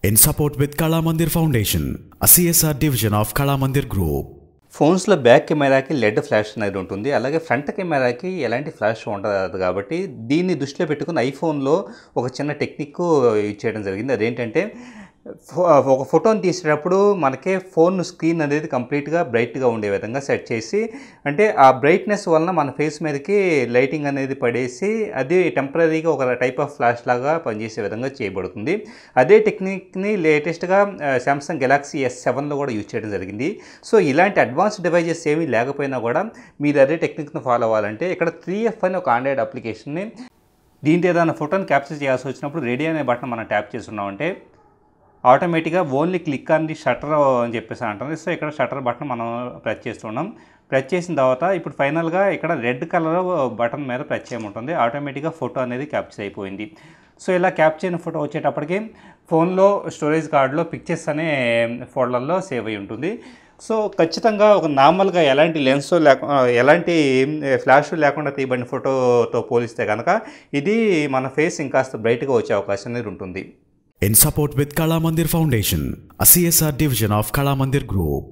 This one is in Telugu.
in support with Kalamandir Foundation, a CSR division of Kalamandir Group. ఫోన్స్లో బ్యాక్ కెమెరాకి లెడ్ ఫ్లాష్ అనేది ఉంటుంది, అలాగే ఫ్రంట్ కెమెరాకి ఎలాంటి ఫ్లాష్ ఉండదు. కాబట్టి దీన్ని దృష్టిలో పెట్టుకుని ఐఫోన్లో ఒక చిన్న టెక్నిక్ యూజ్ చేయడం జరిగింది. అదేంటంటే ఒక ఫోటోని తీసేటప్పుడు మనకే ఫోన్ స్క్రీన్ అనేది కంప్లీట్గా బ్రైట్గా ఉండే విధంగా సెట్ చేసి, అంటే ఆ బ్రైట్నెస్ వలన మన ఫేస్ మీదకి లైటింగ్ అనేది పడేసి అది టెంపరీగా ఒక టైప్ ఆఫ్ ఫ్లాష్ లాగా పనిచేసే విధంగా చేయబడుతుంది. అదే టెక్నిక్ని లేటెస్ట్గా సామ్సంగ్ గెలాక్సీ S7లో కూడా యూజ్ చేయడం జరిగింది. సో ఇలాంటి అడ్వాన్స్డ్ డివైజెస్ ఏమీ లేకపోయినా కూడా మీరు అదే టెక్నిక్ను ఫాలో అవ్వాలంటే ఇక్కడ 3F అని ఒక ఆండ్రాయిడ్ అప్లికేషన్ని, దీంట్లో ఏదైనా ఫోటోని క్యాప్చర్ చేయాల్సి వచ్చినప్పుడు రెడీ అనే బటన్ మనం ట్యాప్ చేస్తున్నామంటే ఆటోమేటిక్గా only click on the shutter అని చెప్పేసి అంటుంది. సో ఇక్కడ షట్టర్ బటన్ మనం ప్రెస్ చేస్తున్నాం. ప్రెస్ చేసిన తర్వాత ఇప్పుడు ఫైనల్గా ఇక్కడ రెడ్ కలర్ బటన్ మీద ప్రెస్ చేయమంటుంది. ఆటోమేటిక్గా ఫోటో అనేది క్యాప్చర్ అయిపోయింది. సో ఇలా క్యాప్చర్ అయిన ఫోటో వచ్చేటప్పటికి ఫోన్లో స్టోరేజ్ కార్డులో పిక్చర్స్ అనే ఫోల్డర్లో సేవ్ అయి ఉంటుంది. సో ఖచ్చితంగా ఒక నార్మల్గా ఎలాంటి లెన్స్ ఎలాంటి ఫ్లాష్ లేకుండా తీయబడిన ఫోటోతో పోలిస్తే కనుక ఇది మన ఫేస్ ఇంకాస్త బ్రైట్గా వచ్చే అవకాశం అనేది ఉంటుంది. In support with Kalamandir Foundation, a CSR division of Kalamandir Group.